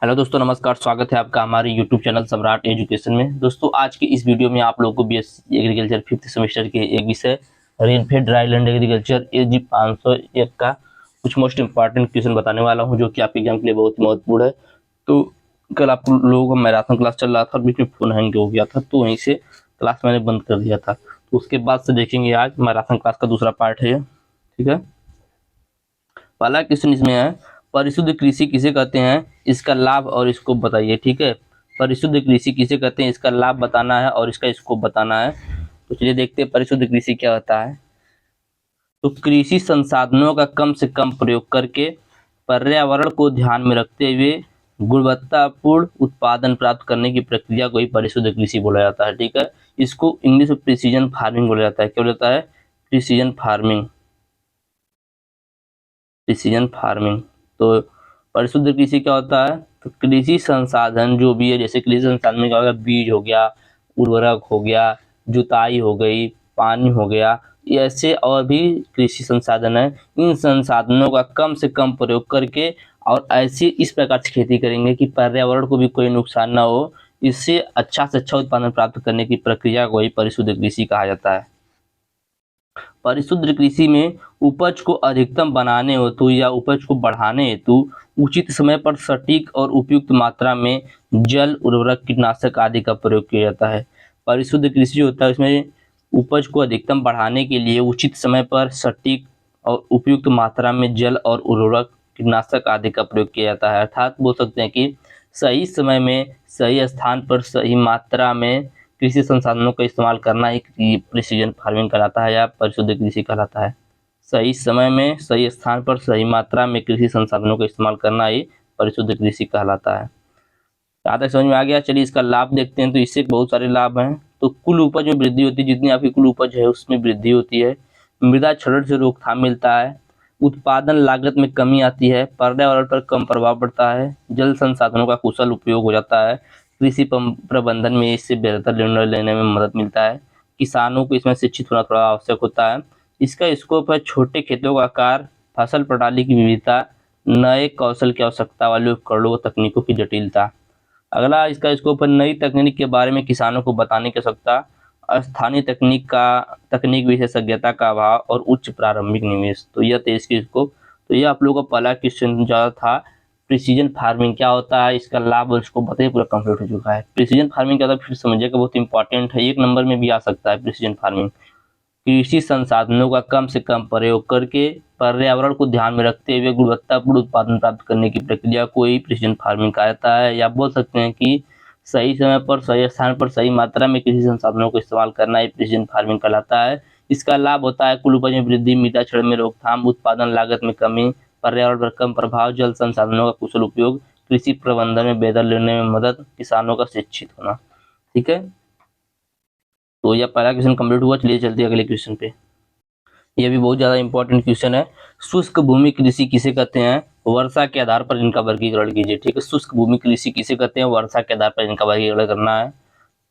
Hello दोस्तों, नमस्कार। स्वागत है आपका हमारे यूट्यूब चैनल सम्राट एजुकेशन में। दोस्तों, आज की इस वीडियो में आप लोगों को बीएससी एग्रीकल्चर फिफ्थ सेमेस्टर के एक विषय रेनफेड ड्राईलैंड एग्रीकल्चर एजी 501 का कुछ मोस्ट इंपॉर्टेंट क्वेश्चन बताने वाला हूं, जो कि आपके एग्जाम के लिए बहुत ही महत्वपूर्ण है। तो कल आप लोगों का मैराथन क्लास चल रहा था, बीच में फोन हैंग हो गया था, तो वहीं से क्लास मैंने बंद कर दिया था। तो उसके बाद से देखेंगे, आज मैराथन क्लास का दूसरा पार्ट है। ठीक है, पहला क्वेश्चन इसमें है, परिशुद्ध कृषि किसे कहते हैं, इसका लाभ और स्कोप बताइए। ठीक है, परिशुद्ध कृषि किसे कहते हैं, इसका लाभ बताना है और इसका स्कोप बताना है। तो चलिए देखते हैं परिशुद्ध कृषि क्या होता है। तो कृषि संसाधनों का कम से कम प्रयोग करके पर्यावरण को ध्यान में रखते हुए गुणवत्तापूर्ण उत्पादन प्राप्त करने की प्रक्रिया को ही परिशुद्ध कृषि बोला जाता है। ठीक है, इसको इंग्लिश में प्रिसीजन फार्मिंग बोला जाता है। क्या बोला जाता है? Precision farming. Precision farming. तो परिशुद्ध कृषि क्या होता है? तो कृषि संसाधन जो भी है, जैसे कृषि संसाधन में क्या होगा, बीज हो गया, उर्वरक हो गया, जुताई हो गई, पानी हो गया, ऐसे और भी कृषि संसाधन है। इन संसाधनों का कम से कम प्रयोग करके और ऐसी इस प्रकार से खेती करेंगे कि पर्यावरण को भी कोई नुकसान ना हो, इससे अच्छा से अच्छा उत्पादन प्राप्त करने की प्रक्रिया को ही परिशुद्ध कृषि कहा जाता है। परिशुद्ध कृषि में उपज को अधिकतम बनाने हेतु या उपज को बढ़ाने हेतु उचित समय पर सटीक और उपयुक्त मात्रा में जल, उर्वरक, कीटनाशक आदि का प्रयोग किया जाता है। परिशुद्ध कृषि होता है, इसमें उपज को अधिकतम बढ़ाने के लिए उचित समय पर सटीक और उपयुक्त मात्रा में जल और उर्वरक, कीटनाशक आदि का प्रयोग किया जाता है। अर्थात बोल सकते हैं कि सही समय में, सही स्थान पर, सही मात्रा में कृषि संसाधनों का इस्तेमाल करना एक प्रिसीजन फार्मिंग कहलाता है या परिशुद्ध कृषि कहलाता है। सही समय में, सही स्थान पर, सही मात्रा में कृषि संसाधनों का इस्तेमाल करना ही परिशुद्ध कृषि कहलाता है। यहाँ तक समझ में आ गया? चलिए इसका लाभ देखते हैं। तो इससे बहुत सारे लाभ हैं। तो कुल उपज में वृद्धि होती है, जितनी आपकी कुल उपज है उसमें वृद्धि होती है। मृदा क्षरण से रोकथाम मिलता है। उत्पादन लागत में कमी आती है। पर्यावरण पर कम प्रभाव पड़ता है। जल संसाधनों का कुशल उपयोग हो जाता है। कृषि प्रबंधन में इससे बेहतर निर्णय लेने में मदद मिलता है। किसानों को इसमें शिक्षित होना थोड़ा आवश्यक होता है। इसका स्कोप है छोटे खेतों का आकार, फसल प्रणाली की विविधता, नए कौशल की आवश्यकता वाले उपकरणों व तकनीकों की जटिलता। अगला इसका स्कोप है नई तकनीक के बारे में किसानों को बताने की आवश्यकता, स्थानीय तकनीक विशेषज्ञता का अभाव और उच्च प्रारंभिक निवेश। तो यह थे इसके स्कोप। तो ये आप लोगों का पहला क्वेश्चन जो था, प्रिसीजन फार्मिंग क्या होता है, इसका लाभ और इसको बताइए, पूरा कंप्लीट हो चुका है। प्रिसीजन फार्मिंग क्या होता है फिर समझिएगा, बहुत इंपॉर्टेंट है, 1 नंबर में भी आ सकता है। प्रिसीजन फार्मिंग कृषि संसाधनों का कम से कम प्रयोग करके पर्यावरण को ध्यान में रखते हुए गुणवत्तापूर्ण उत्पादन प्राप्त करने की प्रक्रिया को ही प्रिसीजन फार्मिंग कहा जाता है। या बोल सकते हैं कि सही समय पर, सही स्थान पर, सही मात्रा में कृषि संसाधनों को इस्तेमाल करना ही प्रिसीजन फार्मिंग कहलाता है। इसका लाभ होता है कुल उपज में वृद्धि, मृदा क्षरण में रोकथाम, उत्पादन लागत में कमी, पर्यावरण पर कम प्रभाव, जल संसाधनों का कुशल उपयोग, कृषि प्रबंधन में बेहतर लेने में मदद, किसानों का शिक्षित होना। ठीक है, तो यह पहला क्वेश्चन कंप्लीट हुआ। चलिए चलते हैं अगले क्वेश्चन पे। यह भी बहुत ज्यादा इंपॉर्टेंट क्वेश्चन है। शुष्क भूमि कृषि किसे कहते हैं, वर्षा के आधार पर इनका वर्गीकरण कीजिए। ठीक है, शुष्क भूमि कृषि किसे कहते हैं, वर्षा के आधार पर इनका वर्गीकरण करना है।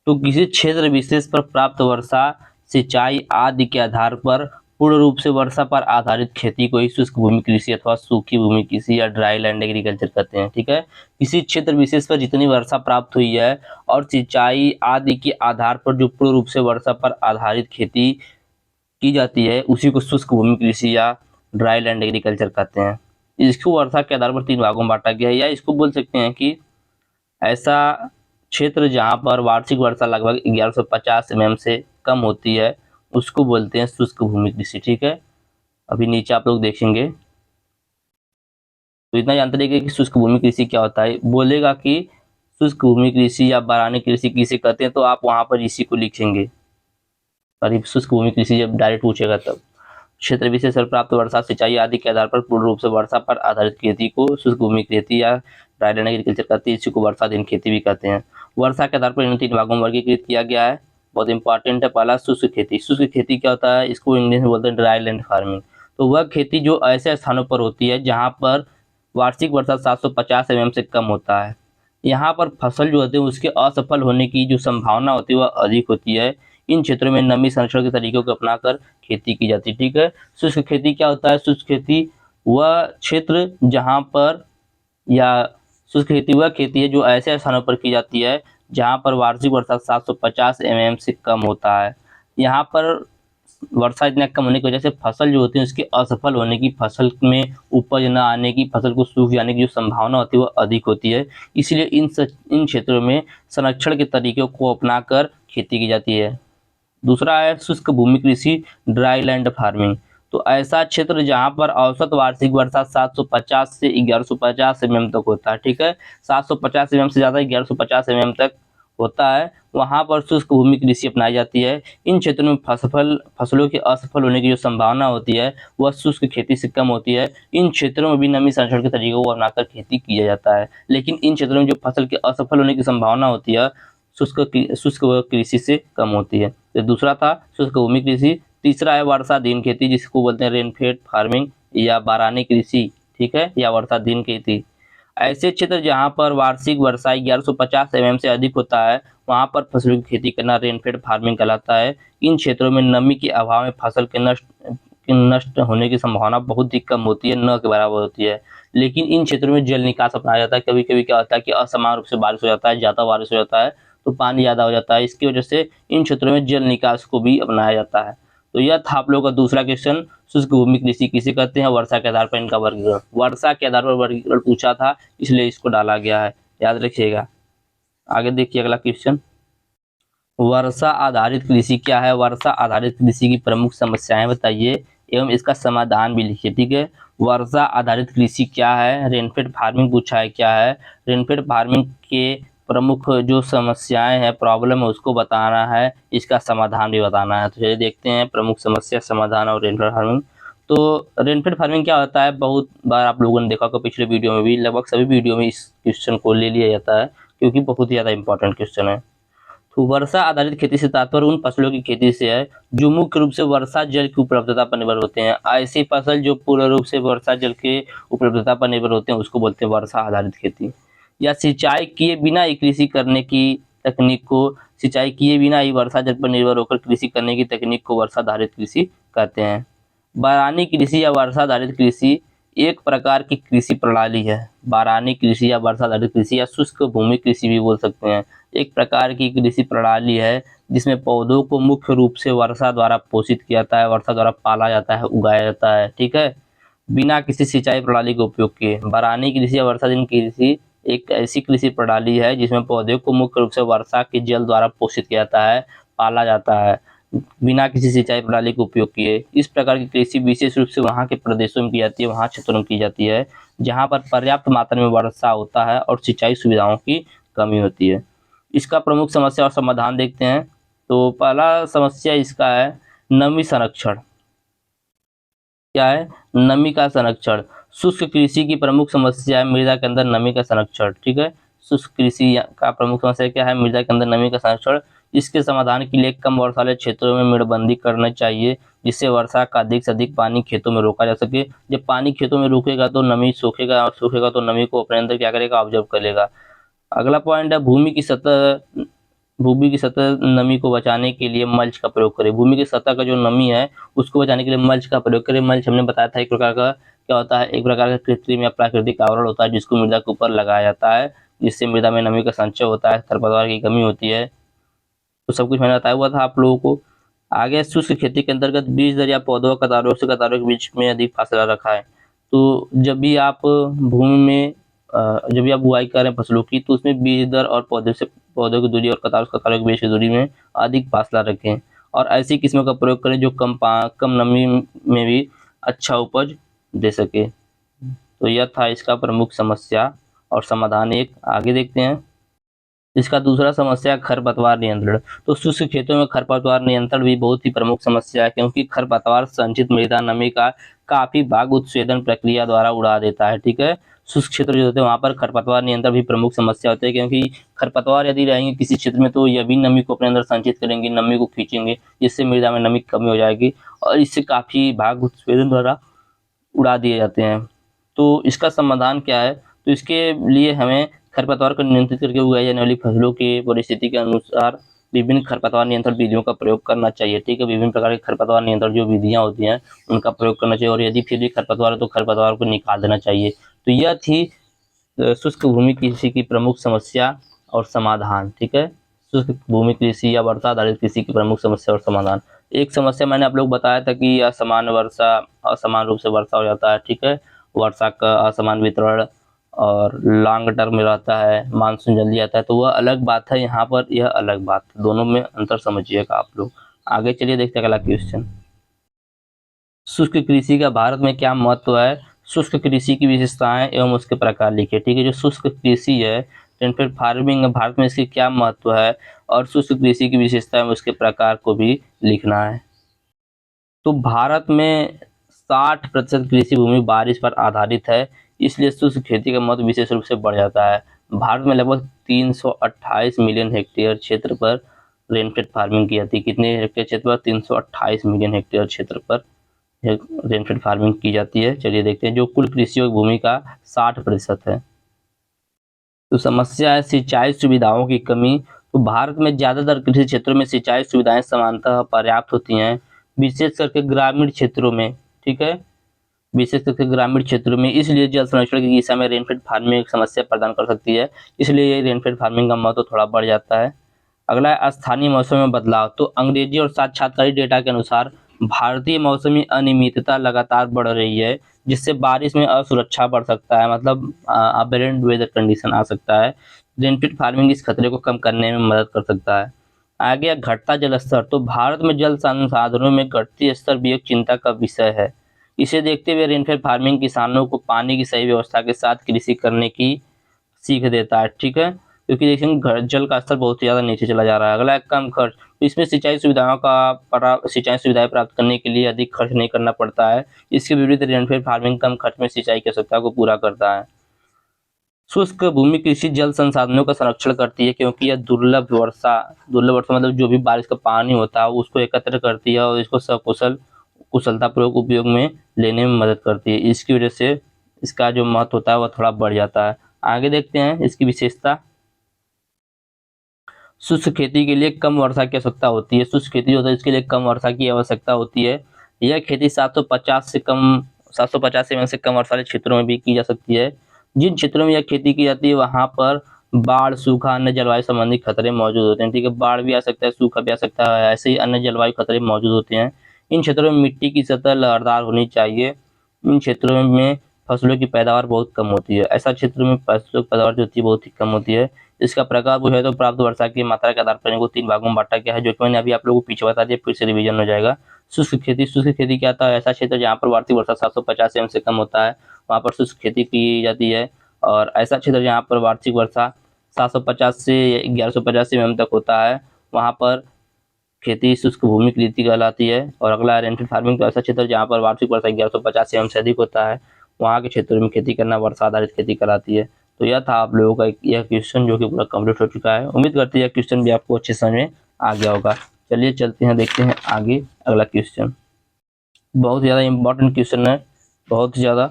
तो किसी क्षेत्र विशेष पर प्राप्त वर्षा, सिंचाई आदि के आधार पर पूर्ण रूप से वर्षा पर आधारित खेती को ही शुष्क भूमि कृषि अथवा सूखी भूमि कृषि या ड्राई लैंड एग्रीकल्चर कहते हैं। ठीक है, किसी क्षेत्र विशेष पर जितनी वर्षा प्राप्त हुई है और सिंचाई आदि के आधार पर जो पूर्ण रूप से वर्षा पर आधारित खेती की जाती है, उसी को शुष्क भूमि कृषि या ड्राई लैंड एग्रीकल्चर कहते हैं। इसको वर्षा के आधार पर 3 भागों में बांटा गया है, या इसको बोल सकते हैं कि ऐसा क्षेत्र जहां पर वार्षिक वर्षा लगभग 1150 mm से कम होती है, उसको बोलते हैं शुष्क भूमि कृषि। ठीक है, अभी नीचे आप लोग देखेंगे। तो इतना जानते रहिए कि शुष्क भूमि कृषि क्या होता है। बोलेगा कि शुष्क भूमि कृषि या बारानी कृषि किसे कहते हैं, तो आप वहां पर इसी को लिखेंगे। और शुष्क भूमि कृषि जब डायरेक्ट पूछेगा तब क्षेत्र विशेष पर प्राप्त वर्षा, सिंचाई आदि के आधार पर पूर्ण रूप से वर्षा पर आधारित खेती को शुष्क भूमि खेती या ड्राई लैंड एग्रीकल्चर कहते हैं। इसी को वर्षाधीन खेती भी कहते हैं। वर्षा के आधार पर इन 3 भागों में वर्गीकृत किया गया है। बहुत इंपॉर्टेंट है। पहला शुष्क खेती। शुष्क खेती क्या होता है, इसको इंग्लिश में बोलते हैं ड्राई लैंड फार्मिंग। तो वह खेती जो ऐसे स्थानों पर होती है जहाँ पर वार्षिक वर्षा 750 mm से कम होता है। यहाँ पर फसल जो होते हैं उसके असफल होने की जो संभावना होती है वह अधिक होती है। इन क्षेत्रों में नमी संरक्षण के तरीकों को अपनाकर खेती की जाती है। ठीक है, शुष्क खेती क्या होता है, शुष्क खेती वह क्षेत्र जहाँ पर या शुष्क खेती वह खेती है जो ऐसे स्थानों पर की जाती है जहाँ पर वार्षिक वर्षा 750 mm से कम होता है। यहाँ पर वर्षा इतना कम होने की वजह से फसल जो होती है उसके असफल होने की, फसल में उपज न आने की, फसल को सूख जाने की जो संभावना होती है वह अधिक होती है। इसलिए इन क्षेत्रों में संरक्षण के तरीकों को अपनाकर खेती की जाती है। दूसरा है शुष्क भूमि कृषि, ड्राई लैंड फार्मिंग। तो ऐसा क्षेत्र जहां पर औसत वार्षिक वर्षा 750 से 1150 mm तक होता है, ठीक है, 750 mm से ज़्यादा 1150 mm तक होता है, वहां पर शुष्क भूमि कृषि अपनाई जाती है। इन क्षेत्रों में फसलों के असफल होने की जो संभावना होती है वह शुष्क खेती से कम होती है। इन क्षेत्रों में भी नमी संरक्षण के तरीकों को अपनाकर खेती किया जाता है, लेकिन इन क्षेत्रों में जो फसल के असफल होने की संभावना होती है शुष्क कृषि से कम होती है। तो दूसरा था शुष्क भूमि कृषि। तीसरा है वर्षाधीन खेती, जिसको बोलते हैं रेनफेड फार्मिंग या बारानी कृषि, ठीक है, या वर्षाधीन खेती। ऐसे क्षेत्र जहां पर वार्षिक वर्षा 1150 mm से अधिक होता है वहां पर फसलों की खेती करना रेनफेड फार्मिंग कहलाता है। इन क्षेत्रों में नमी के अभाव में फसल के नष्ट होने की संभावना बहुत ही कम होती है, न के बराबर होती है। लेकिन इन क्षेत्रों में जल निकास अपनाया जाता है। कभी कभी क्या होता है कि असमान रूप से बारिश हो जाता है, ज़्यादा बारिश हो जाता है तो पानी ज़्यादा हो जाता है, इसकी वजह से इन क्षेत्रों में जल निकास को भी अपनाया जाता है। तो यह था आप लोगों का दूसरा क्वेश्चन, शुष्क भूमि कृषि किसे कहते हैं, वर्षा के आधार पर इनका वर्गीकरण। वर्षा के आधार पर वर्गीकरण पूछा था इसलिए इसको डाला गया है, याद रखिएगा। आगे देखिए अगला क्वेश्चन, वर्षा आधारित कृषि क्या है। वर्षा आधारित कृषि की प्रमुख समस्याएं बताइए एवं इसका समाधान भी लिखिए, ठीक है। वर्षा आधारित कृषि क्या है, रेनफेड फार्मिंग पूछा है क्या है, रेनफेड फार्मिंग के प्रमुख जो समस्याएं हैं, प्रॉब्लम है उसको बताना है, इसका समाधान भी बताना है। तो चलिए देखते हैं प्रमुख समस्या, समाधान और रेनफेड फार्मिंग। तो रेनफेड फार्मिंग क्या होता है, बहुत बार आप लोगों ने देखा होगा पिछले वीडियो में भी, लगभग सभी वीडियो में इस क्वेश्चन को ले लिया जाता है क्योंकि बहुत ही ज़्यादा इंपॉर्टेंट क्वेश्चन है। तो वर्षा आधारित खेती से तात्पर्य उन फसलों की खेती से है जो मुख्य रूप से वर्षा जल की उपलब्धता पर निर्भर होते हैं। ऐसी फसल जो पूर्ण रूप से वर्षा जल के उपलब्धता पर निर्भर होते हैं उसको बोलते हैं वर्षा आधारित खेती। या सिंचाई किए बिना ही कृषि करने की तकनीक को, सिंचाई किए बिना ही वर्षा जल पर निर्भर होकर कृषि करने की तकनीक को वर्षा आधारित कृषि कहते हैं। बारानी कृषि या वर्षा आधारित कृषि एक प्रकार की कृषि प्रणाली है। बारानी कृषि या वर्षा आधारित कृषि या शुष्क भूमि कृषि भी बोल सकते हैं, एक प्रकार की कृषि प्रणाली है जिसमें पौधों को मुख्य रूप से वर्षा द्वारा पोषित किया जाता है, वर्षा द्वारा पाला जाता है, उगाया जाता है, ठीक है, बिना किसी सिंचाई प्रणाली का उपयोग किए। बारानी कृषि या वर्षाधीन कृषि एक ऐसी कृषि प्रणाली है जिसमें पौधे को मुख्य रूप से वर्षा के जल द्वारा पोषित किया जाता है, पाला जाता है, बिना किसी सिंचाई प्रणाली का उपयोग किए। इस प्रकार की कृषि विशेष रूप से वहाँ के प्रदेशों में की जाती है, वहाँ क्षेत्रों में की जाती है जहाँ पर पर्याप्त मात्रा में वर्षा होता है और सिंचाई सुविधाओं की कमी होती है। इसका प्रमुख समस्या और समाधान देखते हैं। तो पहला समस्या इसका है नमी संरक्षण। क्या है, नमी का संरक्षण। शुष्क कृषि की प्रमुख समस्या है मृदा के अंदर नमी का संरक्षण, ठीक है। शुष्क कृषि का प्रमुख समस्या क्या है, मृदा के अंदर नमी का संरक्षण। इसके समाधान के लिए कम वर्षा वाले क्षेत्रों में मेड़बंदी करना चाहिए जिससे वर्षा का अधिक से अधिक पानी खेतों में रोका जा सके। जब पानी खेतों में रुकेगा तो नमी सूखेगा, और सूखेगा तो नमी को अपने अंदर क्या करेगा, ऑब्जर्व कर लेगा। अगला पॉइंट है भूमि की सतह नमी को बचाने के लिए मल्च का प्रयोग करें। भूमि की सतह का जो नमी है उसको बचाने के लिए मल्च का प्रयोग करें। मल्च हमने बताया था एक प्रकार का क्या होता है, एक प्रकार का कृत्रिम या प्राकृतिक आवरण होता है जिसको मृदा के ऊपर लगाया जाता है, जिससे मृदा में नमी का संचय होता है, खरपतवार की कमी होती है। तो सब कुछ मैंने बताया हुआ था आप लोगों को। आगे शुष्क खेती के अंतर्गत बीज दर या पौधों कतारों से कतारों के बीच में अधिक फासला रखा है। तो जब भी आप भूमि में जब भी आप बुआई कर रहे हैं फसलों की तो उसमें बीज दर और पौधों की दूरी और कतारों से कतारों के बीच की दूरी में अधिक फासला रखें और ऐसी किस्मों का प्रयोग करें जो कम नमी में भी अच्छा उपज दे सके। तो यह था इसका प्रमुख समस्या और समाधान एक। आगे देखते हैं इसका दूसरा समस्या खरपतवार नियंत्रण। तो शुष्क खेतों में खरपतवार नियंत्रण भी बहुत ही प्रमुख समस्या है क्योंकि खरपतवार संचित मृदा नमी का काफी भाग उत्छेदन प्रक्रिया द्वारा उड़ा देता है, ठीक है। शुष्क क्षेत्र जो होते हैं वहां पर खरपतवार नियंत्रण भी प्रमुख समस्या होती है क्योंकि खरपतवार यदि रहेंगे किसी क्षेत्र में तो यह भी नमी को अपने अंदर संचित करेंगे, नमी को खींचेंगे जिससे मृदा में नमी की कमी हो जाएगी और इससे काफी भाग उत्छेदन द्वारा उड़ा दिए जाते हैं। तो इसका समाधान क्या है, तो इसके लिए हमें खरपतवार को नियंत्रित करके उगाई जाने वाली फसलों की परिस्थिति के अनुसार विभिन्न खरपतवार नियंत्रण विधियों का प्रयोग करना चाहिए, ठीक है। विभिन्न प्रकार के खरपतवार नियंत्रण जो विधियां होती हैं उनका प्रयोग करना चाहिए और यदि फिर भी खरपतवार है तो खरपतवार को निकाल देना चाहिए। तो यह थी शुष्क भूमि कृषि की प्रमुख समस्या और समाधान। ठीक है, शुष्क भूमि कृषि या वर्षा आधारित कृषि की प्रमुख समस्या और समाधान। एक समस्या मैंने आप लोग बताया था कि असमान वर्षा, असमान रूप से वर्षा हो जाता है। ठीक है, वर्षा का असमान वितरण और लॉन्ग टर्म में रहता है, मानसून जल्दी आता है, तो वह अलग बात है। यहाँ पर यह अलग बात, दोनों में अंतर समझिएगा आप लोग। आगे चलिए देखते हैं अगला क्वेश्चन। शुष्क कृषि का भारत में क्या महत्व है? शुष्क कृषि की विशेषताएं एवं उसके प्रकार लिखिए। ठीक है, जो शुष्क कृषि है, रेनफेड फार्मिंग, भारत में इसकी क्या महत्व है और शुष्क कृषि की विशेषताएं उसके प्रकार को भी लिखना है। तो भारत में 60% कृषि भूमि बारिश पर आधारित है, इसलिए शुष्क खेती का महत्व विशेष रूप से बढ़ जाता है। भारत में लगभग 328 मिलियन हेक्टेयर क्षेत्र पर रेनफेड फार्मिंग की जाती है। कितने हेक्टेयर क्षेत्र पर? 328 मिलियन हेक्टेयर क्षेत्र पर रेनफेड फार्मिंग की जाती है। चलिए देखते हैं, जो कुल कृषि भूमि का 60% है। तो समस्या है सिंचाई सुविधाओं की कमी। तो भारत में ज्यादातर कृषि क्षेत्रों में सिंचाई सुविधाएं सामान्यतः पर्याप्त होती हैं, विशेष करके ग्रामीण क्षेत्रों में। ठीक है, विशेष करके ग्रामीण क्षेत्रों में, इसलिए जल संरक्षण की दिशा में रेनफेड फार्मिंग एक समस्या प्रदान कर सकती है, इसलिए ये रेनफेड फार्मिंग का महत्व थोड़ा बढ़ जाता है। अगला है स्थानीय मौसम में बदलाव। तो अंग्रेजी और साक्षात्कारी डेटा के अनुसार भारतीय मौसमी अनियमितता लगातार बढ़ रही है, जिससे बारिश में असुरक्षा बढ़ सकता है, मतलब अबेरेंट वेदर कंडीशन आ सकता है। रेनफेड फार्मिंग इस खतरे को कम करने में मदद कर सकता है। आगे घटता जल स्तर। तो भारत में जल संसाधनों में घटती स्तर भी एक चिंता का विषय है। इसे देखते हुए रेनफेड फार्मिंग किसानों को पानी की सही व्यवस्था के साथ कृषि करने की सीख देता है। ठीक है, क्योंकि देखेंगे जल का स्तर बहुत ज़्यादा नीचे चला जा रहा है। अगला है कम खर्च। तो इसमें सिंचाई सुविधाएं प्राप्त करने के लिए अधिक खर्च नहीं करना पड़ता है। इसके विपरीत रेनफेड फार्मिंग कम खर्च में सिंचाई की आवश्यकता को पूरा करता है। शुष्क भूमि कृषि जल संसाधनों का संरक्षण करती है, क्योंकि यह दुर्लभ वर्षा मतलब जो भी बारिश का पानी होता है उसको एकत्र करती है और इसको कुशलतापूर्वक उपयोग में लेने में मदद करती है। इसकी वजह से इसका जो महत्व होता है वह थोड़ा बढ़ जाता है। आगे देखते हैं इसकी विशेषता। शुष्क खेती के लिए कम वर्षा की आवश्यकता होती है। शुष्क खेती होता है इसके लिए कम वर्षा की आवश्यकता होती है। यह खेती 750 एमएल से कम वर्षा वाले क्षेत्रों में भी की जा सकती है। जिन क्षेत्रों में यह खेती की जाती है वहां पर बाढ़, सूखा, अन्य जलवायु संबंधी खतरे मौजूद होते हैं। ठीक है, बाढ़ भी आ सकता है, सूखा भी आ सकता है, ऐसे ही अन्य जलवायु खतरे मौजूद होते हैं। इन क्षेत्रों में मिट्टी की सतह लहरदार होनी चाहिए। इन क्षेत्रों में फसलों की पैदावार बहुत कम होती है। ऐसा क्षेत्र में फसलों की पैदावार जो होती है बहुत ही कम होती है। इसका प्रकार जो है तो प्राप्त वर्षा की मात्रा के आधार पर इनको 3 भागों में बांटा गया है, जो कि मैंने अभी आप लोगों को पीछे बता दिया, फिर से रिवीजन हो जाएगा। शुष्क खेती क्या था? ऐसा क्षेत्र जहाँ पर वार्षिक वर्षा 750 एम से कम होता है, वहाँ पर शुष्क खेती की जाती है। और ऐसा क्षेत्र जहाँ पर वार्षिक वर्षा 750 से 1150 एम तक होता है, वहाँ पर खेती शुष्क भूमि कृषि कहलाती है। और अगला रेनफेड फार्मिंग, तो ऐसा क्षेत्र जहाँ पर वार्षिक वर्षा 1150 एम से अधिक होता है, वहाँ के क्षेत्रों में खेती करना वर्षा आधारित खेती कहलाती है। तो यह था आप लोगों का यह क्वेश्चन जो कि पूरा कंप्लीट हो चुका है। उम्मीद करते हैं यह क्वेश्चन भी आपको अच्छे समझ में आ गया होगा। चलिए चलते हैं, देखते हैं आगे अगला क्वेश्चन। बहुत ज़्यादा इंपॉर्टेंट क्वेश्चन है, बहुत ज़्यादा,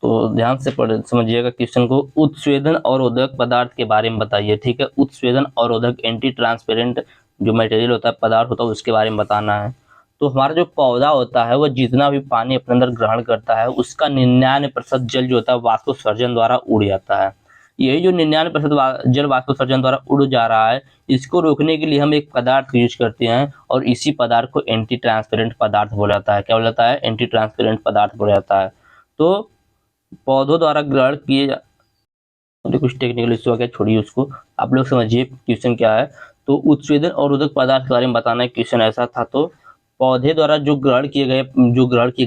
तो ध्यान से पढ़ समझिएगा क्वेश्चन को। उत्स्वेदन अवरोधक पदार्थ के बारे में बताइए। ठीक है, उत्स्वेदन अवरोधक एंटी ट्रांसपेरेंट जो मटेरियल होता है, पदार्थ होता है, उसके बारे में बताना है। तो हमारा जो पौधा होता है वह जितना भी पानी अपने अंदर ग्रहण करता है उसका 99% जल जो होता है वाष्पोत्सर्जन द्वारा उड़ जाता है। यही जो 99% जल वाष्पोत्सर्जन द्वारा उड़ जा रहा है, इसको रोकने के लिए हम एक पदार्थ यूज करते हैं और इसी पदार्थ को एंटी ट्रांसपेरेंट पदार्थ बोला जाता है। क्या बोला जाता है? एंटी ट्रांसपेरेंट पदार्थ बोला जाता है। तो पौधों द्वारा ग्रहण किए कुछ टेक्निकल इश्यू आ गया, छोड़िए उसको, आप लोग समझिए क्वेश्चन क्या है। तो उत्स्वेदन अवरोधक पदार्थ के बारे में बताना है। क्वेश्चन ऐसा था, तो पौधे द्वारा जो ग्रहण किए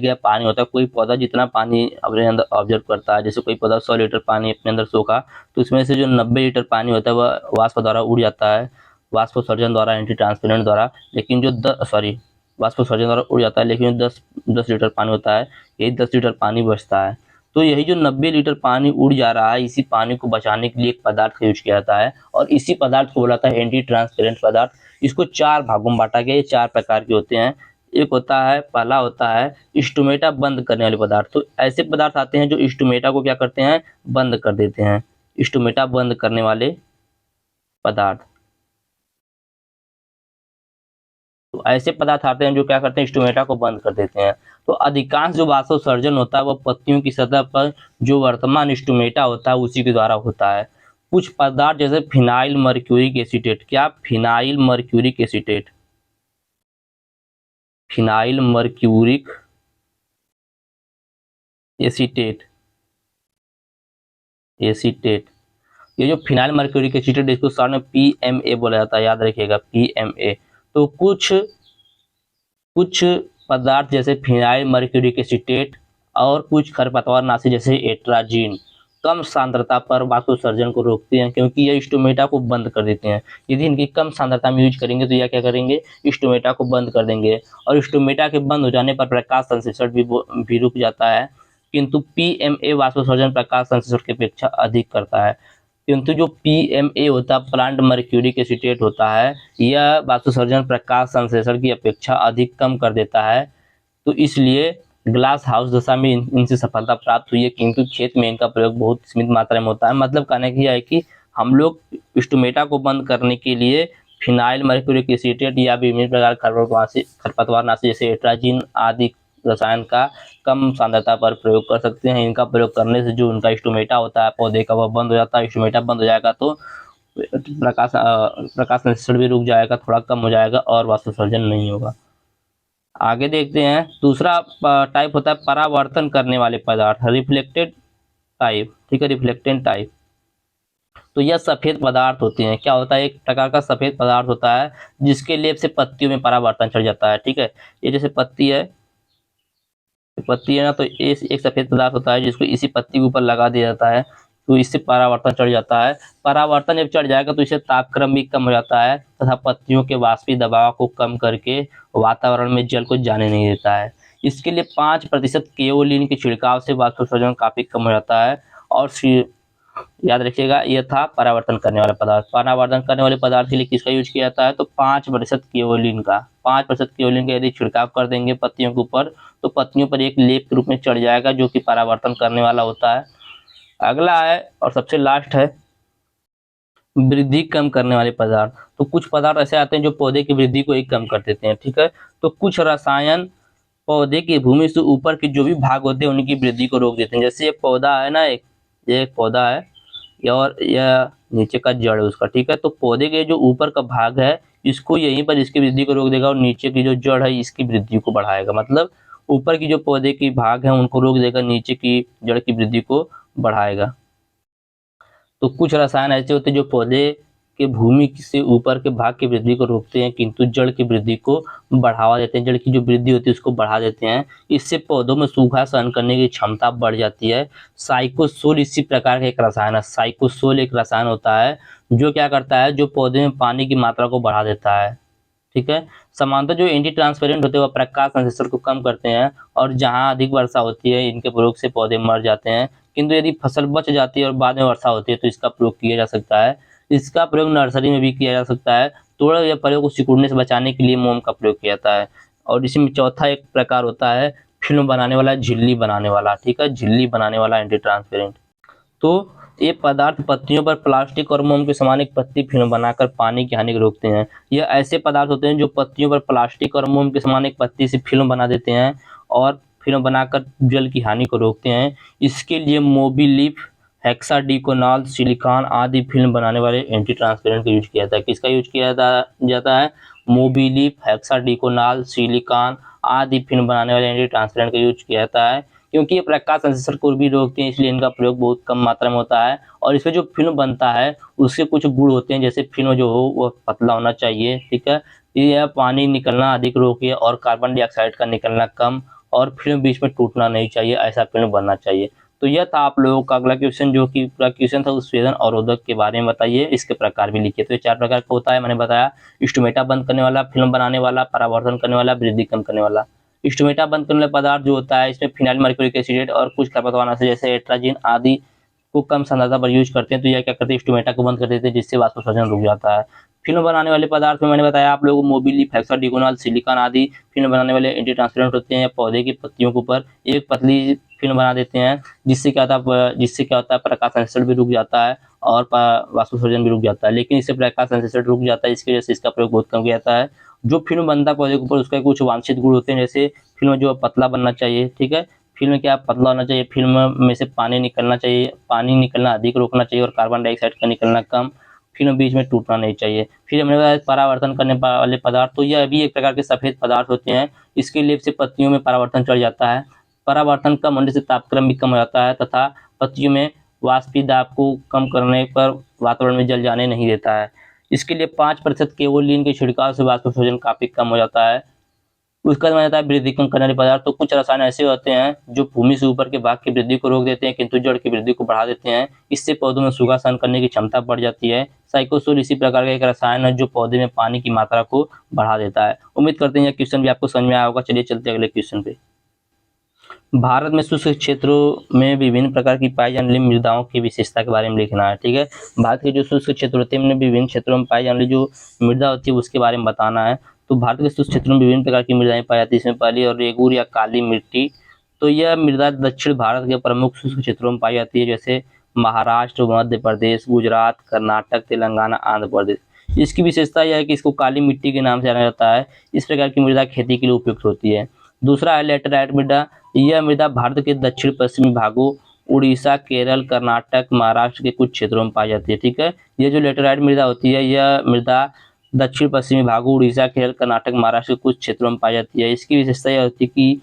गए पानी होता है, कोई पौधा जितना पानी अपने अंदर ऑब्जर्व करता है, जैसे कोई पौधा 100 लीटर पानी अपने अंदर सोखा, तो उसमें से जो 90 लीटर पानी होता है वह वाष्प द्वारा उड़ जाता है, वाष्पोत्सर्जन द्वारा, एंटी ट्रांसपेरेंट द्वारा। लेकिन जो वाष्पोत्सर्जन द्वारा उड़ जाता है, लेकिन जो 10 लीटर पानी होता है, यही 10 लीटर पानी बचता है। तो यही जो 90 लीटर पानी उड़ जा रहा है, इसी पानी को बचाने के लिए एक पदार्थ का यूज किया जाता है और इसी पदार्थ को बोला जाता है एंटी ट्रांसपेरेंट पदार्थ। इसको 4 भागों में बांटा गया। ये 4 प्रकार के होते हैं। एक होता है, पहला होता है स्टोमेटा बंद करने वाले पदार्थ। तो ऐसे पदार्थ आते हैं जो स्टोमेटा को क्या करते हैं? बंद कर देते हैं। स्टोमेटा बंद करने वाले पदार्थ। तो ऐसे पदार्थ आते हैं जो क्या करते हैं, स्टोमेटा को बंद कर देते हैं। तो अधिकांश जो वाष्पोत्सर्जन होता है वो पत्तियों की सतह पर जो वर्तमान स्टोमेटा होता है उसी के द्वारा होता है। कुछ पदार्थ जैसे फिनाइल मर्क्यूरिक एसीटेट, क्या phenyl mercuric acetate, phenyl mercuric acetate, acetate, ये जो फिनाइल मर्क्यूरिक एसीटेट इसको शॉर्ट में PMA बोला जाता है, याद रखिएगा PMA। तो कुछ कुछ पदार्थ जैसे फिनाइल मर्क्यूरिक एसीटेट और कुछ खरपतवारनाशी जैसे एट्राजीन कम सांद्रता पर वाष्पोत्सर्जन को रोकते हैं, क्योंकि ये स्टोमेटा को बंद कर देते हैं। यदि इनकी कम सांद्रता में यूज करेंगे तो यह क्या करेंगे, स्टोमेटा को बंद कर देंगे, और स्टोमेटा के बंद हो जाने पर प्रकाश संश्लेषण भी रुक जाता है। किंतु PMA वाष्पोत्सर्जन प्रकाश संश्लेषण की अपेक्षा अधिक करता है। किंतु जो PMA होता है, प्लांट मर्क्यूरिक एसीटेट होता है, यह वाष्पोत्सर्जन प्रकाश संश्लेषण की अपेक्षा अधिक कम कर देता है। तो इसलिए ग्लास हाउस दशा में इनसे सफलता प्राप्त हुई है, किंतु खेत में इनका प्रयोग बहुत सीमित मात्रा में होता है। मतलब कहने की है कि हम लोग स्टोमेटा को बंद करने के लिए फिनाइल मर्क्यूरिक एसीटेट या विभिन्न प्रकार खरपतवारनाशी जैसे एट्राजीन आदि रसायन का कम सांद्रता पर प्रयोग कर सकते हैं। इनका प्रयोग करने से जो उनका स्टोमेटा होता है पौधे का, वह बंद हो जाता है। स्टोमेटा बंद हो जाएगा तो प्रकाश संश्लेषण भी रुक जाएगा, थोड़ा कम हो जाएगा और वाष्पोत्सर्जन नहीं होगा। आगे देखते हैं, दूसरा टाइप होता है परावर्तन करने वाले पदार्थ, रिफ्लेक्टेड टाइप, ठीक है, रिफ्लेक्टेंट टाइप। तो यह सफेद पदार्थ होते हैं। क्या होता है, एक प्रकार का सफेद पदार्थ होता है जिसके लेप से पत्तियों में परावर्तन चढ़ जाता है, ठीक है। ये जैसे पत्ती है, पत्ती है ना, तो ये एक सफेद पदार्थ होता है जिसको इसी पत्ती के ऊपर लगा दिया जाता है, तो इससे परावर्तन चढ़ जाता है। परावर्तन जब चढ़ जाएगा तो इससे तापक्रम भी कम हो जाता है तथा पत्तियों के वाष्पीय दबाव को कम करके वातावरण में जल को जाने नहीं देता है। इसके लिए 5% केओलिन के छिड़काव से वाष्पोत्सर्जन काफी कम हो जाता है। और याद रखिएगा, यह था परावर्तन करने वाला पदार्थ। परावर्तन करने वाले पदार्थ के लिए किसका यूज किया जाता है, तो 5% केओलिन का, 5% केओलिन का यदि छिड़काव कर देंगे पत्तियों के ऊपर तो पत्तियों पर एक लेप के रूप में चढ़ जाएगा जो कि परावर्तन करने वाला होता है। अगला है और सबसे लास्ट है वृद्धि कम करने वाले पदार्थ। तो कुछ पदार्थ ऐसे आते हैं जो पौधे की वृद्धि को ही कम कर देते हैं, ठीक है। तो कुछ रसायन पौधे की भूमि से ऊपर के जो भी भाग होते हैं उनकी वृद्धि को रोक देते हैं। जैसे ये पौधा है ना, ये एक पौधा है और यह नीचे का जड़ है उसका, ठीक है। तो पौधे के जो ऊपर का भाग है इसको यहीं पर इसकी वृद्धि को रोक देगा और नीचे की जो जड़ है इसकी वृद्धि को बढ़ाएगा। मतलब ऊपर की जो पौधे की भाग है उनको रोक देगा, नीचे की जड़ की वृद्धि को बढ़ाएगा। तो कुछ रसायन ऐसे होते हैं जो पौधे के भूमि से ऊपर के भाग की वृद्धि को रोकते हैं किंतु जड़ की वृद्धि को बढ़ावा देते हैं, जड़ की जो वृद्धि होती है उसको बढ़ा देते हैं। इससे पौधों में सूखा सहन करने की क्षमता बढ़ जाती है। साइकोसोल इसी प्रकार का एक रसायन है। साइकोसोल एक रसायन होता है जो क्या करता है, जो पौधे में पानी की मात्रा को बढ़ा देता है, ठीक है। समांतर जो एंटी ट्रांसपेरेंट होते हैं वह प्रकाश संश्लेषण को कम करते हैं और जहां अधिक वर्षा होती है इनके प्रयोग से पौधे मर जाते हैं। किंतु यदि फसल बच जाती है और बाद में वर्षा होती है तो इसका प्रयोग किया जा सकता है। इसका प्रयोग नर्सरी में भी किया जा सकता है। तोड़ा या प्रयोग को सिकुड़ने से बचाने के लिए मोम का प्रयोग किया जाता है। और इसमें चौथा एक प्रकार होता है फिल्म बनाने वाला, झिल्ली बनाने वाला, ठीक है, झिल्ली बनाने वाला एंटी ट्रांसपेरेंट। तो ये पदार्थ पत्तियों पर प्लास्टिक और मोम के समान एक पत्ती फिल्म बनाकर पानी की हानि को रोकते हैं। यह ऐसे पदार्थ होते हैं जो पत्तियों पर प्लास्टिक और मोम के समान एक पत्ती से फिल्म बना देते हैं और फिल्म बनाकर जल की हानि को रोकते हैं। इसके लिए मोबिलिप, हेक्साडिकोनाल, सिलिकॉन आदि फिल्म बनाने वाले एंटी ट्रांसपेरेंट का यूज किया जाता है। किसका यूज किया जाता है, मोबिलिप, हेक्साडिकोनाल, सिलिकॉन आदि फिल्म बनाने वाले एंटी ट्रांसपेरेंट का यूज किया जाता है। क्योंकि ये प्रकाश संश्लेषण को भी रोकते हैं इसलिए इनका प्रयोग बहुत कम मात्रा में होता है। और इसमें जो फिल्म बनता है उसके कुछ गुण होते हैं, जैसे फिल्म जो हो वह पतला होना चाहिए, ठीक है, यह पानी निकलना अधिक रोके और कार्बन डाइऑक्साइड का निकलना कम, और फिल्म बीच में टूटना नहीं चाहिए, ऐसा फिल्म बनना चाहिए। तो यह था आप लोगों का अगला क्वेश्चन, जो कि पूरा क्वेश्चन था स्वेदन अवरोधक के बारे में बताइए, इसके प्रकार भी लिखिए। तो ये 4 प्रकार का होता है, मैंने बताया, स्टोमेटा बंद करने वाला, फिल्म बनाने वाला, परावर्तन करने वाला, वृद्धि कम करने वाला। स्टोमेटा बंद करने वाला पदार्थ जो होता है इसमें फिनाइल मर्क्यूरिक एसिड और कुछ खरपतवारनाशी जैसे एट्राजीन आदि को कम सांद्रता पर यूज करते हैं तो यह क्या करते हैं, स्टोमेटा को बंद कर देते हैं, जिससे वाष्पोत्सर्जन रुक जाता है। फिल्म बनाने वाले पदार्थ में मैंने बताया आप लोगों को, मोबिलिक, हेक्साडिगोनल, सिलिकॉन आदि फिल्म बनाने वाले एंटी ट्रांसपेरेंट होते हैं। पौधे की पत्तियों के ऊपर एक पतली फिल्म बना देते हैं, जिससे क्या होता है प्रकाश संश्लेषण भी रुक जाता है और वाष्पोत्सर्जन भी रुक जाता है। लेकिन इससे प्रकाश संश्लेषण रुक जाता है, इसकी वजह से इसका प्रयोग बहुत कम किया जाता है। जो फिल्म बनता है पौधे के ऊपर, उसका कुछ वांछित गुण होते हैं, जैसे फिल्म जो पतला बनना चाहिए, ठीक है, फिल्म क्या पतला होना चाहिए, फिल्म में से पानी निकलना चाहिए, पानी निकलना अधिक रोकना चाहिए और कार्बन डाइऑक्साइड का निकलना कम, फिल्म बीच में टूटना नहीं चाहिए। फिर हमने बताया परावर्तन करने वाले पदार्थ, तो यह भी एक प्रकार के सफेद पदार्थ होते हैं, इसके लेप से पत्तियों में परावर्तन चढ़ जाता है। परावर्तन कम होने से तापक्रम भी कम हो जाता है तथा पत्तियों में वाष्पीय दाब को कम करने पर वातावरण में जल जाने नहीं देता है। इसके लिए 5% केओलिन के छिड़काव से वाष्पोत्सर्जन काफी कम हो जाता है। उसका माना जाता है वृद्धि कम करने वाले पदार्थ, तो कुछ रसायन ऐसे होते हैं जो भूमि से ऊपर के भाग की वृद्धि को रोक देते हैं किंतु जड़ की वृद्धि को बढ़ा देते हैं। इससे पौधों में सूखा सहन करने की क्षमता बढ़ जाती है। साइकोसोल इसी प्रकार का एक रसायन है जो पौधे में पानी की मात्रा को बढ़ा देता है। उम्मीद करते हैं यह क्वेश्चन भी आपको समझ में आया होगा। चलिए चलते हैं अगले क्वेश्चन पे। भारत में शुष्क क्षेत्रों में विभिन्न प्रकार की पाई जाने वाली मृदाओं की विशेषता के बारे में लिखना है, ठीक है। भारत के जो शुष्क क्षेत्र होते हैं उनमें विभिन्न क्षेत्रों में पाई जाने वाली जो मृदा होती है उसके बारे में बताना है। तो भारत के शुष्क क्षेत्रों में विभिन्न प्रकार की मृदाएं पाई जाती है। इसमें पहली और रेगूर या काली मिट्टी, तो यह मृदा दक्षिण भारत के प्रमुख शुष्क क्षेत्रों में पाई जाती है, जैसे महाराष्ट्र, मध्य प्रदेश, गुजरात, कर्नाटक, तेलंगाना, आंध्र प्रदेश। इसकी विशेषता यह है कि इसको काली मिट्टी के नाम से जाना जाता है। इस प्रकार की मृदा खेती के लिए उपयुक्त होती है। दूसरा है लेटराइट मृदा। यह मृदा भारत के दक्षिण पश्चिमी भागों, उड़ीसा, केरल, कर्नाटक, महाराष्ट्र के कुछ क्षेत्रों में पाई जाती है, ठीक है। ये जो लेटराइट मृदा होती है, यह मृदा दक्षिण पश्चिमी भागों, उड़ीसा, केरल, कर्नाटक, महाराष्ट्र के कुछ क्षेत्रों में पाई जाती है। इसकी विशेषता यह होती है कि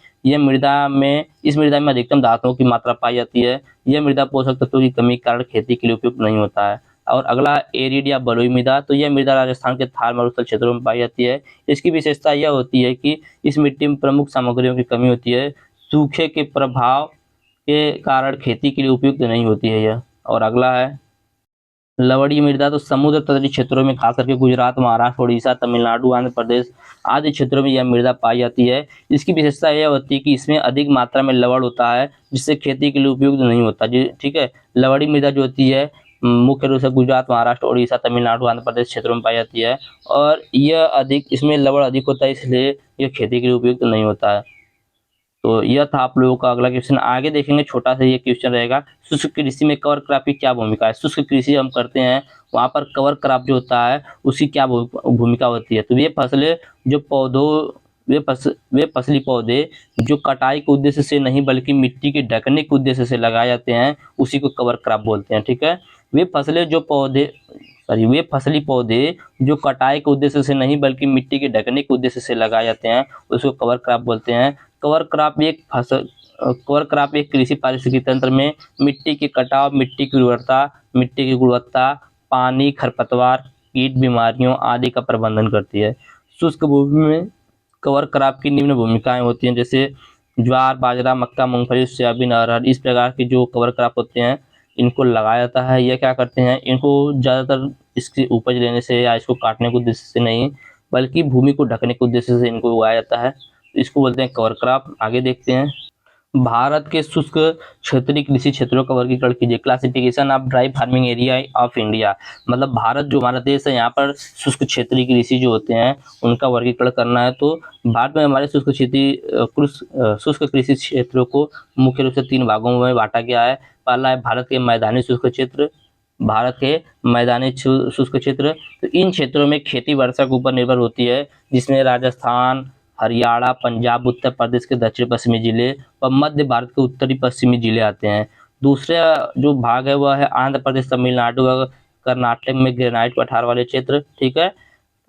इस मृदा में अधिकतम धातुओं की मात्रा पाई जाती है। यह मृदा पोषक तत्वों की कमी के कारण खेती के लिए उपयुक्त नहीं होता है। और अगला एरिड या बलुई मृदा, तो यह मृदा राजस्थान के थार मरुस्थल क्षेत्रों में पाई जाती है। इसकी विशेषता यह होती है कि इस मिट्टी में प्रमुख सामग्रियों की कमी होती है, सूखे के प्रभाव के कारण खेती के लिए उपयुक्त नहीं होती है यह। और अगला है लवणीय मृदा, तो समुद्र तटीय क्षेत्रों में खास करके गुजरात, महाराष्ट्र, उड़ीसा, तमिलनाडु, आंध्र प्रदेश आदि क्षेत्रों में यह मृदा पाई जाती है। इसकी विशेषता यह होती है कि इसमें अधिक मात्रा में लवण होता है, जिससे खेती के लिए उपयुक्त नहीं होता जी, ठीक है। लवणीय मृदा जो होती है मुख्य रूप से गुजरात, महाराष्ट्र, उड़ीसा, तमिलनाडु, आंध्र प्रदेश क्षेत्रों में पाई जाती है और इसमें लवण अधिक होता है, इसलिए यह खेती के लिए उपयुक्त नहीं होता है। तो यह था आप लोगों का अगला क्वेश्चन। आगे देखेंगे, छोटा सा ये क्वेश्चन रहेगा, शुष्क कृषि में कवर क्रॉप की क्या भूमिका है। शुष्क कृषि हम करते हैं, वहाँ पर कवर क्रॉप जो होता है उसकी क्या भूमिका होती है। तो ये फसलें जो वे फसली पौधे जो कटाई के उद्देश्य से नहीं बल्कि मिट्टी के ढकने के उद्देश्य से लगाए जाते हैं, उसी को कवर क्रॉप बोलते हैं, ठीक है। वे फसली पौधे जो कटाई के उद्देश्य से नहीं बल्कि मिट्टी के ढकने के उद्देश्य से लगाए जाते हैं, उसको कवर क्रॉप बोलते हैं। कवर क्रॉप एक कृषि पारिस्थितिकी तंत्र में मिट्टी के कटाव, मिट्टी की गुणवत्ता, पानी, खरपतवार, कीट, बीमारियों आदि का प्रबंधन करती है। शुष्क भूमि में कवर क्रॉप की निम्न भूमिकाएं होती हैं, जैसे ज्वार, बाजरा, मक्का, मूंगफली, सोयाबीन, अरहर। इस प्रकार के जो कवर क्रॉप होते हैं इनको लगाया जाता है। यह क्या करते हैं, इनको ज़्यादातर इसकी उपज लेने से या इसको काटने के उद्देश्य से नहीं बल्कि भूमि को ढकने के उद्देश्य से इनको उगाया जाता है, इसको बोलते हैं कवर क्रॉप। आगे देखते हैं, भारत के शुष्क क्षेत्रीय कृषि क्षेत्रों का वर्गीकरण कीजिए। Classification of dry farming area of India, मतलब भारत जो हमारा देश है यहाँ पर शुष्क क्षेत्रीय कृषि जो होते हैं उनका वर्गीकरण करना है। तो भारत में हमारे शुष्क कृषि क्षेत्रों को मुख्य रूप से 3 भागों में बांटा गया है। पहला है भारत के मैदानी शुष्क क्षेत्र, शुष्क क्षेत्र। तो इन क्षेत्रों में खेती वर्षा के ऊपर निर्भर होती है, जिसमें राजस्थान, हरियाणा, पंजाब, उत्तर प्रदेश के दक्षिण पश्चिमी जिले और मध्य भारत के उत्तरी पश्चिमी जिले आते हैं। दूसरा जो भाग है वह है आंध्र प्रदेश, तमिलनाडु व कर्नाटक में ग्रेनाइट पठार वाले क्षेत्र, ठीक है।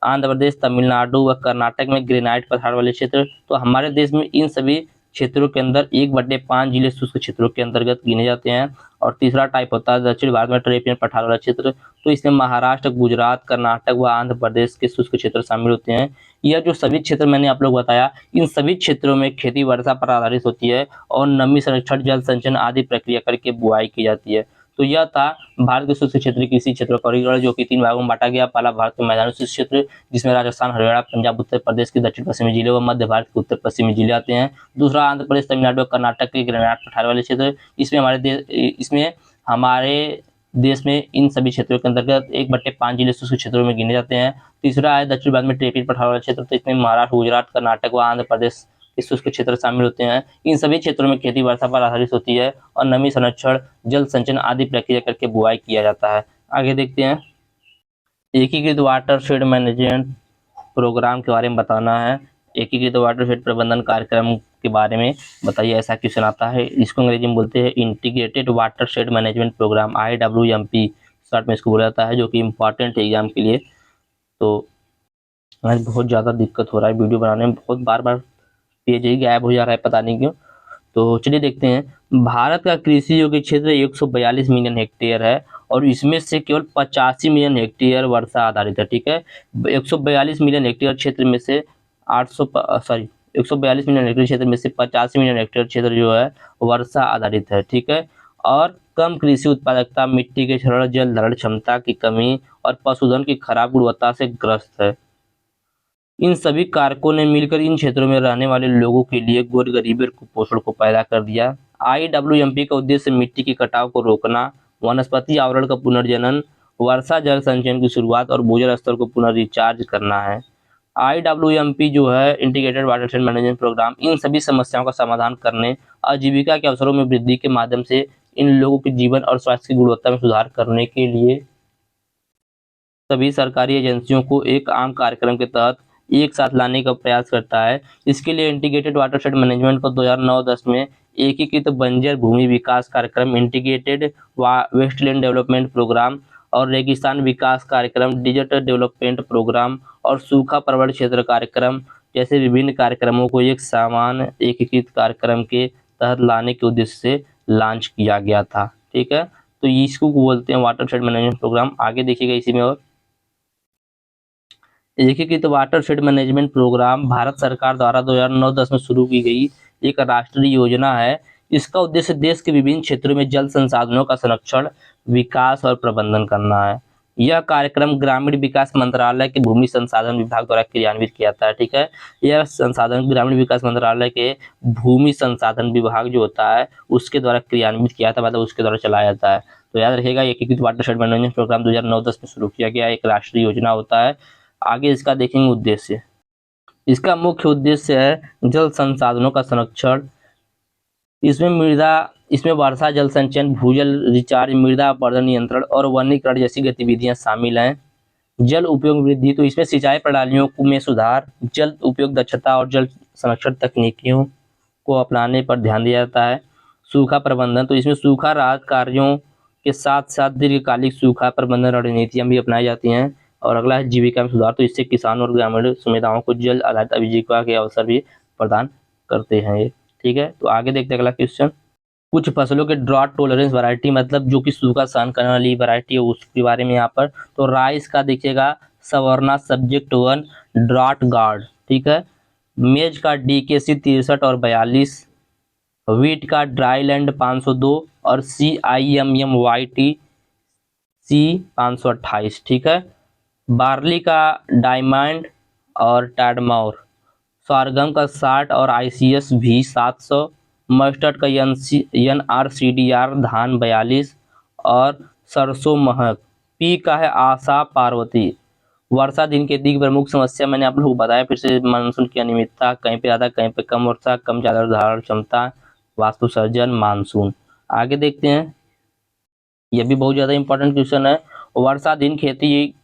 आंध्र प्रदेश, तमिलनाडु व कर्नाटक में ग्रेनाइट पठार वाले क्षेत्र। तो हमारे देश में इन सभी क्षेत्रों के अंदर 1/5 जिले शुष्क क्षेत्रों के अंतर्गत गिने जाते हैं। और तीसरा टाइप होता है दक्षिण भारत में ट्रेपियन पठार वाला क्षेत्र, तो इसमें महाराष्ट्र, गुजरात, कर्नाटक व आंध्र प्रदेश के शुष्क क्षेत्र शामिल होते हैं। यह जो सभी क्षेत्र मैंने आप लोग बताया, इन सभी क्षेत्रों में खेती वर्षा पर आधारित होती है और नमी संरक्षण, जल संचयन आदि प्रक्रिया करके बुआई की जाती है। तो यह था भारत के शुष्क क्षेत्रीय कृषि क्षेत्रों का वर्गीकरण, जो कि 3 भागों में बांटा गया। पहला भारत के मैदानी शुष्क क्षेत्र, जिसमें राजस्थान, हरियाणा, पंजाब, उत्तर प्रदेश के दक्षिण पश्चिमी जिले व मध्य भारत के उत्तर पश्चिमी जिले आते हैं। दूसरा आंध्र प्रदेश, तमिलनाडु, कर्नाटक के ग्रेनाइट पठार वाले क्षेत्र, इसमें हमारे देश में इन सभी क्षेत्रों के अंतर्गत 1/5 जिले शुष्क क्षेत्रों में गिने जाते हैं। तीसरा है दक्षिण भारत में टेपी पठार वाला क्षेत्र, तो इसमें महाराष्ट्र, गुजरात, कर्नाटक व आंध्र प्रदेश के शुष्क क्षेत्र शामिल होते हैं। इन सभी क्षेत्रों में खेती वर्षा पर आधारित होती है और नमी संरक्षण, जल संचयन आदि प्रक्रिया करके बुआई किया जाता है। आगे देखते हैं, एकीकृत वाटरशेड मैनेजमेंट प्रोग्राम के बारे में बताना है। एकीकृत वाटरशेड प्रबंधन कार्यक्रम के बारे में बताइए, ऐसा क्वेश्चन आता है। इसको अंग्रेजी में बोलते हैं integrated watershed management program, IWMP short में इसको बोला जाता है, जो कि इम्पॉर्टेंट है एग्जाम के लिए। तो आज बहुत ज़्यादा दिक्कत हो रहा है वीडियो बनाने में, बहुत बार बार पेज ही गायब हो जा रहा है, पता नहीं क्यों। तो चलिए देखते हैं। भारत का कृषि योग्य क्षेत्र 142 मिलियन हेक्टेयर है और इसमें से केवल 85 मिलियन हेक्टेयर वर्षा आधारित है। ठीक है, 142 मिलियन हेक्टेयर क्षेत्र में से 142 मिलियन हेक्टेयर क्षेत्र में से 85 मिलियन हेक्टेयर क्षेत्र जो है वर्षा आधारित है। ठीक है, और कम कृषि उत्पादकता, मिट्टी के क्षरण, जल धारण क्षमता की कमी और पशुधन की खराब गुणवत्ता से ग्रस्त है। इन सभी कारकों ने मिलकर इन क्षेत्रों में रहने वाले लोगों के लिए घोर गरीबी और कुपोषण को पैदा कर दिया। IWMP का उद्देश्य मिट्टी के कटाव को रोकना, वनस्पति आवरण का पुनर्जनन, वर्षा जल संचयन की शुरुआत और भूजल स्तर को पुनर्रिचार्ज करना है। IWMP जो है इंटीग्रेटेड वाटरशेड मैनेजमेंट प्रोग्राम, इन सभी समस्याओं का समाधान करने, आजीविका के अवसरों में वृद्धि के माध्यम से इन लोगों के जीवन और स्वास्थ्य की गुणवत्ता में सुधार करने के लिए सभी सरकारी एजेंसियों को एक आम कार्यक्रम के तहत एक साथ लाने का प्रयास करता है। इसके लिए इंटीग्रेटेड वाटरशेड मैनेजमेंट को 2009-10 में एकीकृत बंजर भूमि विकास कार्यक्रम, इंटीग्रेटेड वेस्टलैंड डेवलपमेंट प्रोग्राम और रेगिस्तान विकास कार्यक्रम, डिजिटल डेवलपमेंट प्रोग्राम और सूखा प्रवण क्षेत्र कार्यक्रम जैसे विभिन्न कार्यक्रमों को एक समान एकीकृत कार्यक्रम के तहत लाने के उद्देश्य से लॉन्च किया गया था। ठीक है, तो इसको बोलते हैं वाटरशेड मैनेजमेंट प्रोग्राम। आगे देखिएगा इसी में, और एकीकृत वाटरशेड मैनेजमेंट प्रोग्राम भारत सरकार द्वारा 2009-10 में शुरू की गई एक राष्ट्रीय योजना है। इसका उद्देश्य देश के विभिन्न क्षेत्रों में जल संसाधनों का संरक्षण, विकास और प्रबंधन करना है। यह कार्यक्रम ग्रामीण विकास मंत्रालय के भूमि संसाधन विभाग द्वारा क्रियान्वित किया जाता है। ठीक है, यह संसाधन ग्रामीण विकास मंत्रालय के भूमि संसाधन विभाग जो होता है उसके द्वारा क्रियान्वित किया जाता है, मतलब उसके द्वारा चलाया जाता है। तो याद रखिएगा, एकीकृत वाटरशेड मैनेजमेंट प्रोग्राम 2009-10 में शुरू किया गया एक राष्ट्रीय योजना होता है। आगे इसका देखेंगे उद्देश्य। इसका मुख्य उद्देश्य है जल संसाधनों का संरक्षण। इसमें वर्षा जल संचयन, भूजल रिचार्ज, मृदा अपरदन नियंत्रण और वनीकरण जैसी गतिविधियां शामिल हैं। जल उपयोग वृद्धि, तो इसमें सिंचाई प्रणालियों में सुधार, जल उपयोग दक्षता और जल संरक्षण तकनीकियों को अपनाने पर ध्यान दिया जाता है। सूखा प्रबंधन, तो इसमें सूखा राहत कार्यों के साथ साथ दीर्घकालिक सूखा प्रबंधन रणनीतियां भी अपनाई जाती हैं। और अगला है जीविका में सुधार, तो इससे किसानों और ग्रामीण समुदायों को जल आधारित आजीविका के अवसर भी प्रदान करते हैं ये। ठीक है, तो आगे देखते हैं अगला क्वेश्चन। कुछ फसलों के ड्रॉट टॉलरेंस वैरायटी, मतलब जो कि सूखा सहन करने वाली वैरायटी है उसके बारे में यहाँ पर। तो राइस का देखिएगा सवर्णा सब्जेक्ट 1 ड्रॉट गार्ड। ठीक है, मेज का DKC 63 और 42, वीट का ड्राईलैंड 502 और CIMMYT C 528। ठीक है, बार्ली का डायमंड और टैडमाउर, sorghum का 60 और ICS भी 700, मस्टर्ड का NRCDR धान 42 और सरसों महक। पी का है आशा पार्वती। वर्षा दिन खेती की प्रमुख समस्या मैंने आप लोगों को बताया फिर से, मानसून की अनियमितता, कहीं पे ज़्यादा कहीं पे कम वर्षा, कम ज़्यादा धारण क्षमता, वास्तु सर्जन, मानसून। आगे देखते हैं, यह भी बहुत ज़्यादा इंपॉर्टेंट क्वेश्चन है। वर्षा दिन खेती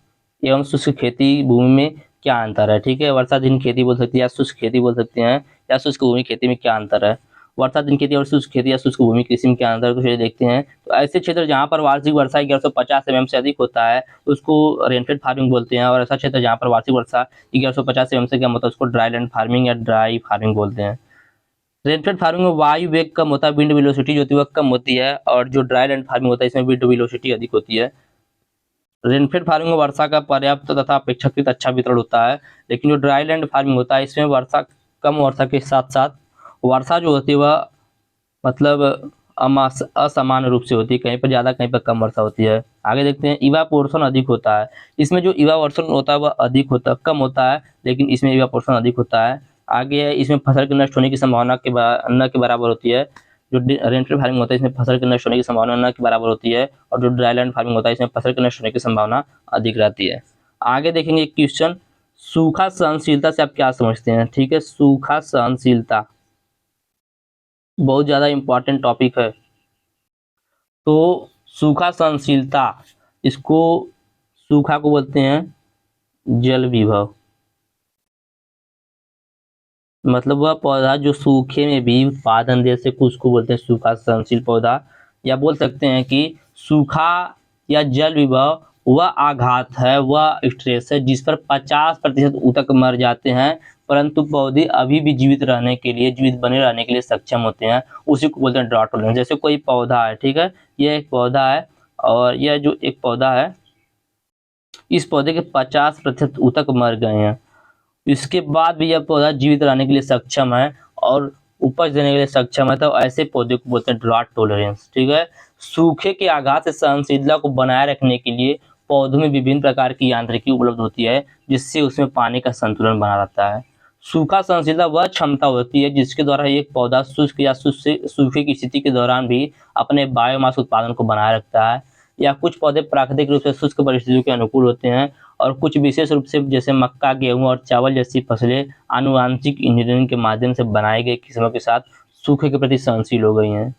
एवं शुष्क खेती भूमि में क्या अंतर है। ठीक है, वर्षा दिन खेती बोल सकते हैं या शुष्क खेती बोल सकते हैं, या शुष्क भूमि खेती में क्या अंतर है। वर्षा दिन खेती और शुष्क खेती या शुष्क भूमि कृषि में क्या अंतर है, तो चलिए देखते हैं। तो ऐसे क्षेत्र जहाँ पर वार्षिक वर्षा 1150 mm से अधिक होता है उसको रेनफेड फार्मिंग बोलते हैं, और ऐसा क्षेत्र जहाँ पर वार्षिक वर्षा 1150 mm से कम होता है उसको ड्राईलैंड फार्मिंग या ड्राई फार्मिंग बोलते हैं। रेनफेड फार्मिंग में वायु वेग कम होता है, विंड वेलोसिटी जो होती है वह कम होती है, और जो ड्राईलैंड फार्मिंग होता है इसमें विंड वेलोसिटी अधिक होती है। रेनफेड फार्मिंग में वर्षा का पर्याप्त तथा अपेक्षाकृत अच्छा वितरण होता है, लेकिन जो ड्राईलैंड फार्मिंग होता है इसमें कम वर्षा के साथ साथ वर्षा जो होती है वह मतलब असमान रूप से होती है, कहीं पर ज़्यादा कहीं पर कम वर्षा होती है। आगे देखते हैं, इवापोरेशन अधिक होता है। इसमें जो इवापोरेशन होता है वह कम होता है, लेकिन इसमें इवापोरेशन अधिक होता है। आगे है, इसमें फसल के नष्ट होने की संभावना न के बराबर होती है, जो रेनफेड फार्मिंग होता है इसमें फसल के नष्ट होने की संभावना न के बराबर होती है, और जो ड्राई लैंड फार्मिंग होता है इसमें फसल के नष्ट होने की संभावना अधिक रहती है। आगे देखेंगे एक क्वेश्चन, सूखा सहनशीलता से आप क्या समझते हैं? ठीक है, सूखा सहनशीलता बहुत ज्यादा इंपॉर्टेंट टॉपिक है। तो सूखा सहनशीलता, इसको सूखा को बोलते हैं जल विभव, मतलब वह पौधा जो सूखे में भी उत्पादन दे सके उसको बोलते हैं सूखा सहनशील पौधा। या बोल सकते हैं कि सूखा या जल विभव वह आघात है, वह स्ट्रेस है जिस पर 50% ऊतक मर जाते हैं, परंतु पौधे अभी भी जीवित रहने के लिए, जीवित बने रहने के लिए सक्षम होते हैं, उसी को बोलते हैं ड्रॉट टॉलरेंस। जैसे कोई पौधा है, ठीक है, यह एक पौधा है और यह जो एक पौधा है, इस पौधे के 50% ऊतक मर गए हैं, इसके बाद भी यह पौधा जीवित रहने के लिए सक्षम है और उपज देने के लिए सक्षम है, तो ऐसे पौधे को बोलते हैं ड्रॉट टॉलरेंस। ठीक है, सूखे के आघात से सहनशीलता को बनाए रखने के लिए पौधों में विभिन्न प्रकार की यांत्रिकी उपलब्ध होती है जिससे उसमें पानी का संतुलन बना रहता है। सूखा सहनशीलता वह क्षमता होती है जिसके द्वारा एक पौधा शुष्क या सूखे की स्थिति के दौरान भी अपने बायोमास उत्पादन को बनाए रखता है। या कुछ पौधे प्राकृतिक रूप से शुष्क परिस्थितियों के अनुकूल होते हैं और कुछ विशेष रूप से जैसे मक्का, गेहूं और चावल जैसी फसलें आनुवांशिक इंजीनियरिंग के माध्यम से बनाए गए किस्मों के साथ सूखे के प्रति सहनशील हो गई हैं।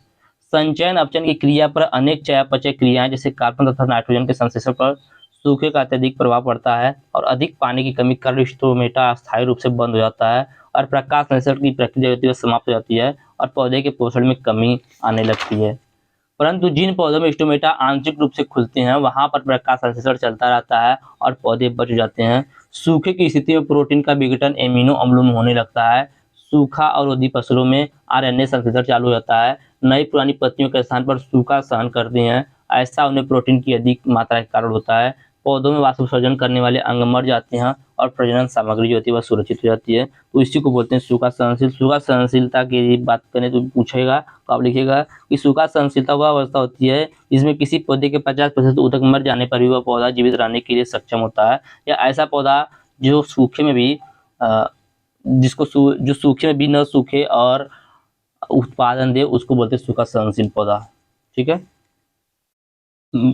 संचयन अपचयन की क्रिया पर अनेक चयापचय क्रियाएं जैसे कार्बन तथा नाइट्रोजन के संश्लेषण पर सूखे का अत्यधिक प्रभाव पड़ता है और अधिक पानी की कमी कारण स्टोमेटा अस्थायी रूप से बंद हो जाता है और प्रकाश संश्लेषण की प्रक्रिया होती है समाप्त हो जाती है और पौधे के पोषण में कमी आने लगती है। परंतु जिन पौधों में स्टोमेटा आंशिक रूप से खुलते हैं वहां पर प्रकाश संश्लेषण चलता रहता है और पौधे बच जाते हैं। सूखे की स्थिति में प्रोटीन का विघटन एमिनो अम्लों में होने लगता है। सूखा और रोधी फसलों में आरएनए संश्लेषण चालू हो जाता है। नई पुरानी पत्तियों के स्थान पर सूखा सहन करते हैं, ऐसा उन्हें प्रोटीन की अधिक मात्रा के कारण होता है। पौधों में वाष्पोत्सर्जन करने वाले अंग मर जाते हैं और प्रजनन सामग्री जो होती है वह सुरक्षित हो जाती है, तो इसी को बोलते हैं सूखा सहनशील। सूखा सहनशीलता की बात करें तो पूछेगा तो आप लिखिएगा कि सूखा सहनशीलता वह अवस्था होती है जिसमें किसी पौधे के 50% ऊतक मर जाने पर भी वह पौधा जीवित रहने के लिए सक्षम होता है, या ऐसा पौधा जो सूखे में भी जो सूखे में भी न सूखे और उत्पादन दे उसको बोलते हैं सूखा सहनशील पौधा। ठीक है,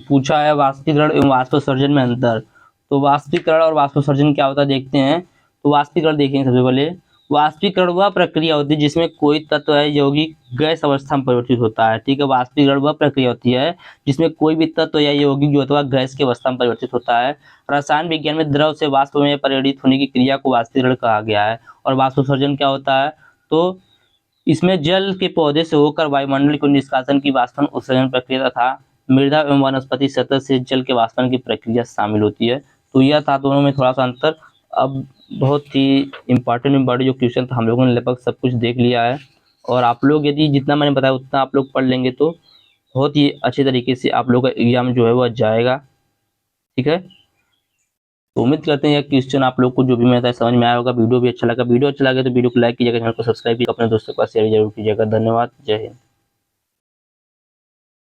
पूछा है वाष्पीकरण एवं वाष्पोत्सर्जन में अंतर। तो वाष्पीकरण और वाष्पोत्सर्जन क्या होता है देखते हैं। तो वाष्पीकरण देखेंगे सबसे पहले। वाष्पीकरण वह प्रक्रिया होती है जिसमें कोई तत्व है यौगिक गैस अवस्था में परिवर्तित होता है। ठीक है, वाष्पीकरण वह प्रक्रिया होती है जिसमें कोई भी तत्व या यौगिक जो अथवा गैस की अवस्था में परिवर्तित होता है। रसायन विज्ञान में द्रव से वाष्प में परिवर्तित होने की क्रिया को वाष्पीकरण कहा गया है। और वाष्पोत्सर्जन क्या होता है, तो इसमें जल के पौधे से होकर वायुमंडल को निष्कासन की वाष्पन उत्सर्जन प्रक्रिया तथा मृदा एवं वनस्पति सतह से जल के वाष्पन की प्रक्रिया शामिल होती है। तो यह था दोनों में थोड़ा सा अंतर। अब बहुत ही इम्पॉर्टेंट जो क्वेश्चन था हम लोगों ने लगभग सब कुछ देख लिया है, और आप लोग यदि जितना मैंने बताया उतना आप लोग पढ़ लेंगे तो बहुत ही अच्छे तरीके से आप लोग का एग्जाम जो है वह जाएगा। ठीक है, तो उम्मीद करते हैं यह क्वेश्चन आप लोग को जो भी मैं बताया समझ में आया होगा। वीडियो भी अच्छा लगा, वीडियो अच्छा लगा तो वीडियो को लाइक कीजिएगा, चैनल को सब्सक्राइब कीजिएगा, अपने दोस्तों के पास शेयर जरूर कीजिएगा। धन्यवाद, जय हिंद।